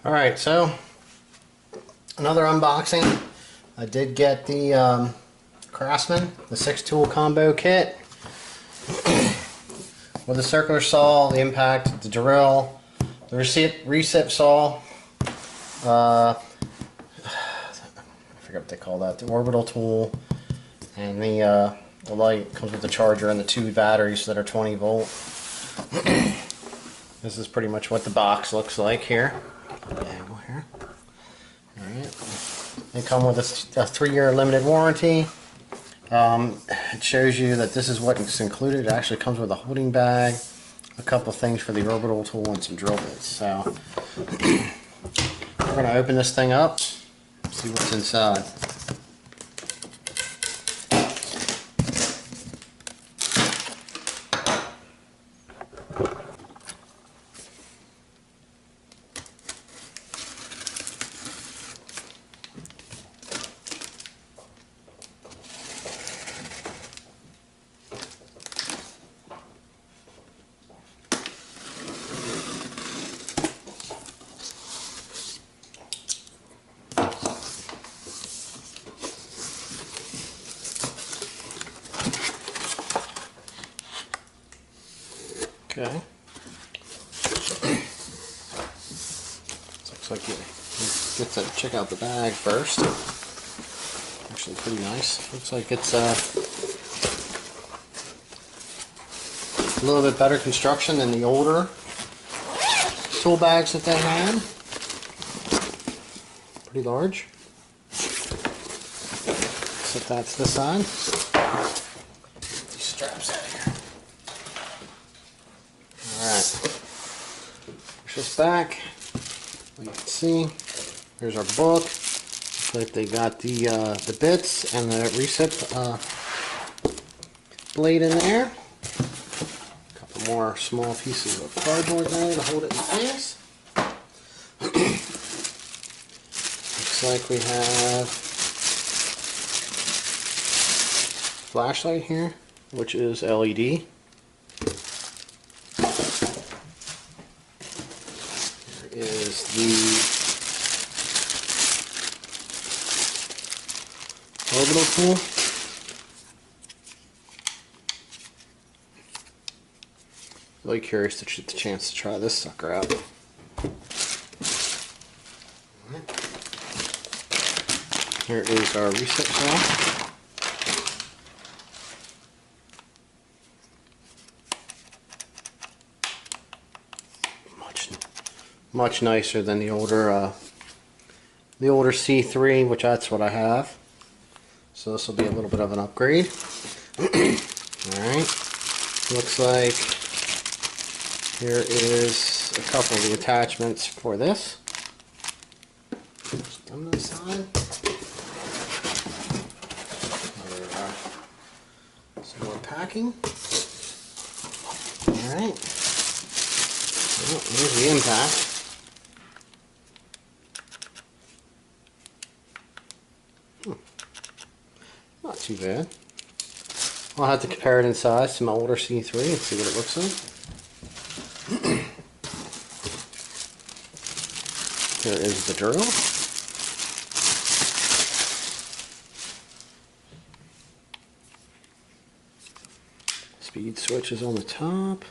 Alright, so another unboxing. I did get the Craftsman, the 6-tool combo kit with the circular saw, the impact, the drill, the recip saw, I forget what they call that, the orbital tool, and the light comes with the charger and the 2 batteries that are 20 volt. This is pretty much what the box looks like here. Angle here. Alright. They come with a 3-year limited warranty. It shows you that this is what's included. It actually comes with a holding bag, a couple things for the orbital tool, and some drill bits. So we're going to open this thing up, see what's inside. Okay. Looks like you get to check out the bag first. Actually pretty nice. Looks like it's a little bit better construction than the older tool bags that they had. Pretty large. Set that to the side. These straps out of here. Alright, push this back. You can see, here's our book. Looks like they got the bits and the recip blade in there. A couple more small pieces of cardboard there to hold it in place. Looks like we have flashlight here, which is LED. Is the orbital tool. Really curious to get the chance to try this sucker out. Here is our reset saw. Much nicer than the older C3, which that's what I have. So this will be a little bit of an upgrade. Alright, looks like here is a couple of the attachments for this. Just on the side. Some more packing. Alright. Well, there's the impact. Not too bad. I'll have to compare it in size to my older C3 and see what it looks like. Here is the drill. Speed switch is on the top.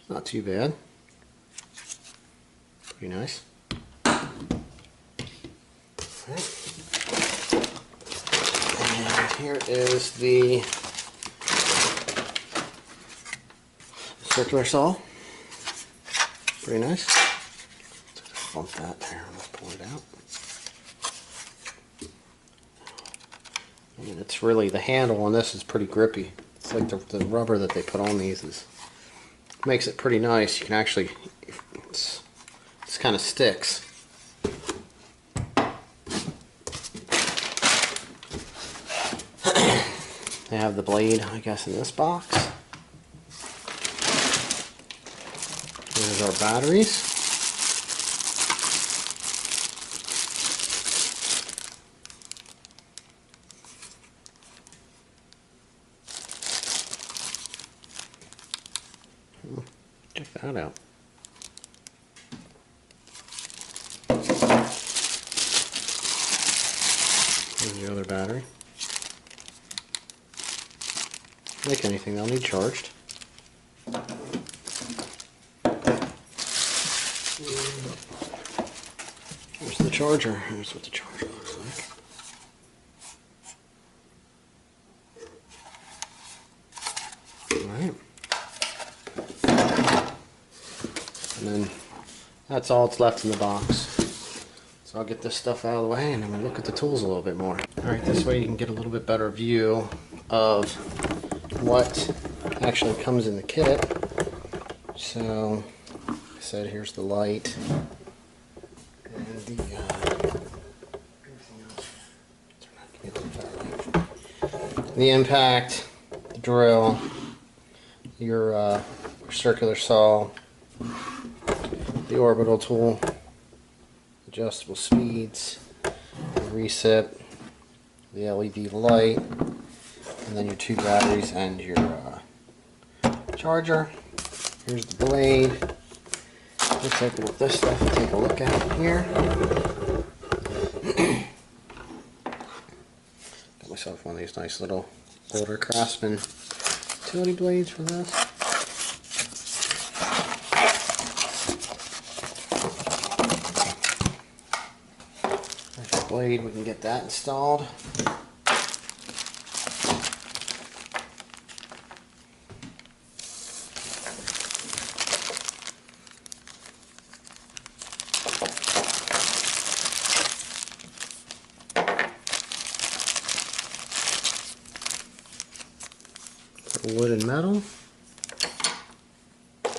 Not too bad. Pretty nice. Right. And here is the circular saw. Pretty nice. Let's bump that there. Let's pull it out. And it's really, the handle on this is pretty grippy. It's like the rubber that they put on these makes it pretty nice. You can actually, it's kind of sticks. They have the blade, I guess, in this box. There's our batteries. that out. Here's the other battery. Like anything, they'll need charged. Here's the charger. Here's what the charger looks like. Alright. And then that's all that's left in the box. So I'll get this stuff out of the way and then we'll look at the tools a little bit more. Alright, this way you can get a little bit better view of what actually comes in the kit. So, like I said, here's the light and the the impact, the drill, your circular saw, the orbital tool, adjustable speeds, the recip, the LED light, and then your 2 batteries and your charger. Here's the blade. Let's take a look at this stuff and take a look at it here. Got myself one of these nice little older craftsman utility blades for this. There's the blade, we can get that installed. Wood and metal. I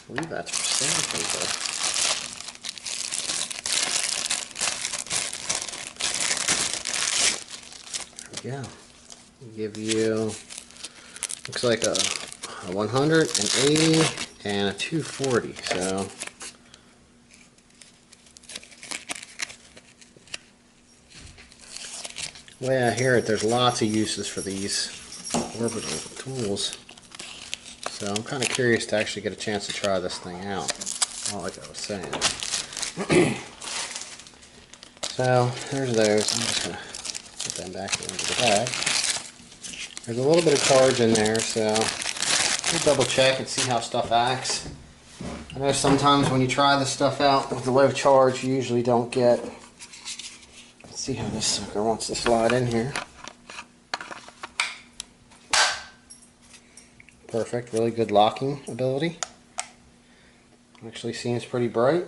believe that's for sandpaper. There we go. Give you, looks like a 180 and a 240. So the way I hear it, there's lots of uses for these orbital tools. So I'm kind of curious to actually get a chance to try this thing out. Well, like I was saying. So there's those. I'm just going to put them back into the bag. There's a little bit of charge in there, so we'll double check and see how stuff acts. I know sometimes when you try this stuff out with the low charge, you usually don't get. Let's see how this sucker wants to slide in here. Perfect, really good locking ability. Actually seems pretty bright.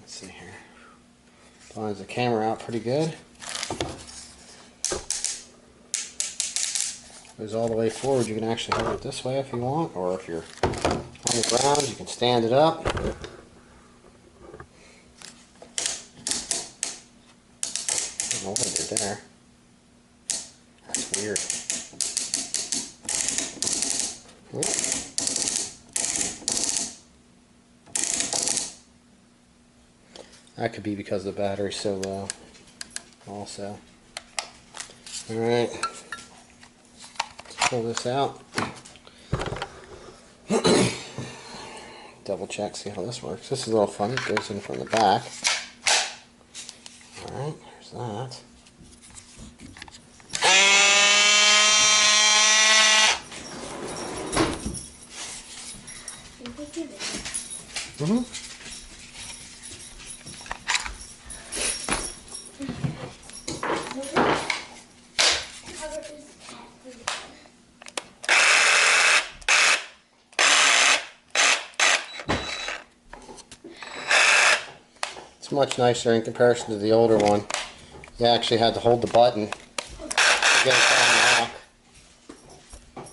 Let's see here. Lines the camera out pretty good. Goes all the way forward. You can actually hold it this way if you want, or if you're on the ground, you can stand it up. I don't know what I did there. That's weird. That could be because the battery's so low also. Alright, let's pull this out. Double check, see how this works. This is a little funny, it goes in from the back. Alright, there's that. Mm-hmm. It's much nicer in comparison to the older one. You actually had to hold the button to get it down the lock.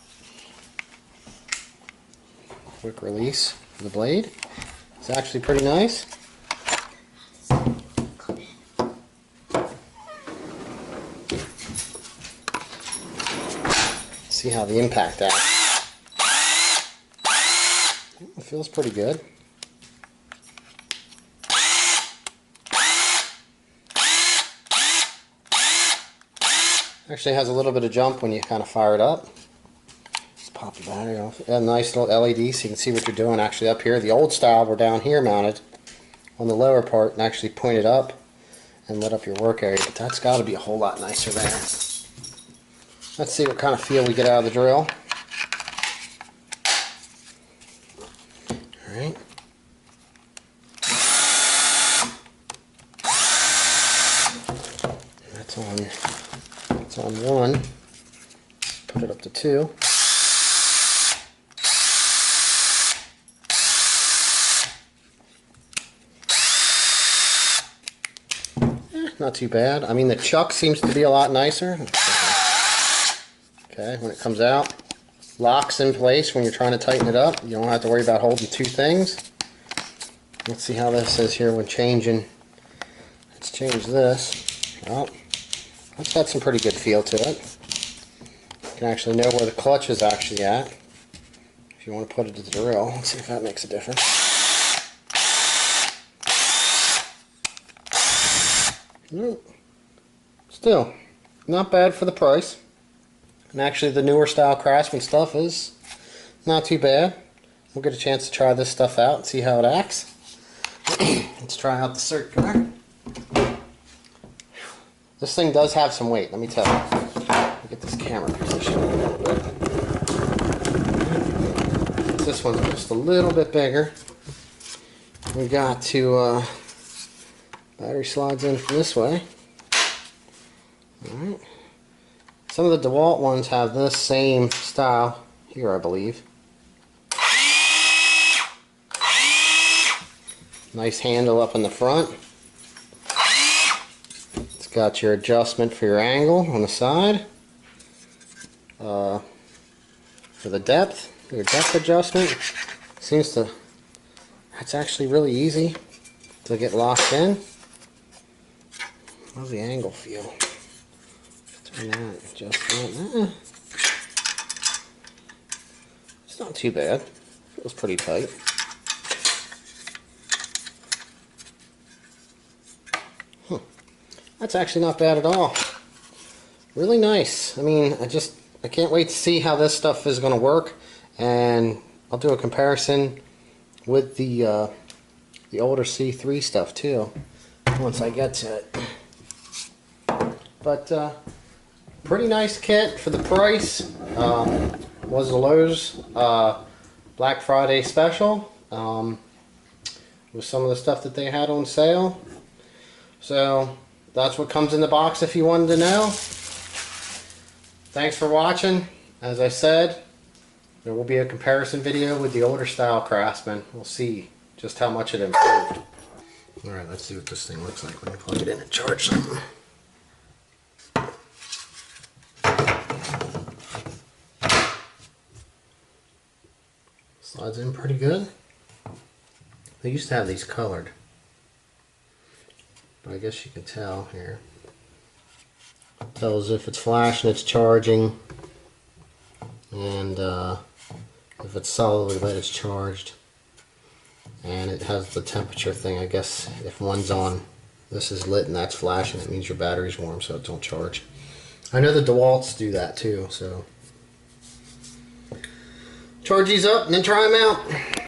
Quick release of the blade. It's actually pretty nice. See how the impact acts. It feels pretty good. Actually has a little bit of jump when you kind of fire it up. It's pop the battery off. A nice little LED so you can see what you're doing actually up here. The old style were down here mounted on the lower part and actually pointed up and lit up your work area, but that's got to be a whole lot nicer there. Let's see what kind of feel we get out of the drill. Alright. That's on 1. Put it up to 2. Not too bad. I mean, the chuck seems to be a lot nicer. Okay, when it comes out, locks in place when you're trying to tighten it up. You don't have to worry about holding 2 things. Let's see how this is here when changing. Let's change this. Well, that's got some pretty good feel to it. You can actually know where the clutch is actually at. If you want to put it to the drill, let's see if that makes a difference. Still, not bad for the price. And actually the newer style Craftsman stuff is not too bad. We'll get a chance to try this stuff out and see how it acts. Let's try out the circular. This thing does have some weight, let me tell you. Let me get this camera positioned a little bit. This one's just a little bit bigger. We got to battery slides in from this way. Alright. Some of the DeWalt ones have this same style here, I believe. Nice handle up in the front. It's got your adjustment for your angle on the side. For the depth, your depth adjustment. Seems to, that's actually really easy to get locked in. How's the angle feel? Turn that, adjust that. It's not too bad. Feels pretty tight. That's actually not bad at all. Really nice. I mean, I can't wait to see how this stuff is going to work, and I'll do a comparison with the older C3 stuff too once I get to it. But pretty nice kit for the price. Was the Lowe's Black Friday special with some of the stuff that they had on sale. So that's what comes in the box if you wanted to know. Thanks for watching. As I said, there will be a comparison video with the older style Craftsman. We'll see just how much it improved. Alright, let's see what this thing looks like when I plug it in and charge something. Slides in pretty good. They used to have these colored, but I guess you can tell here. It tells if it's flashing, it's charging, and if it's solidly lit, it's charged. And it has the temperature thing. I guess if one's on, this is lit and that's flashing, it means your battery's warm, so it don't charge. I know the DeWalt's do that too, so charge these up and then try them out.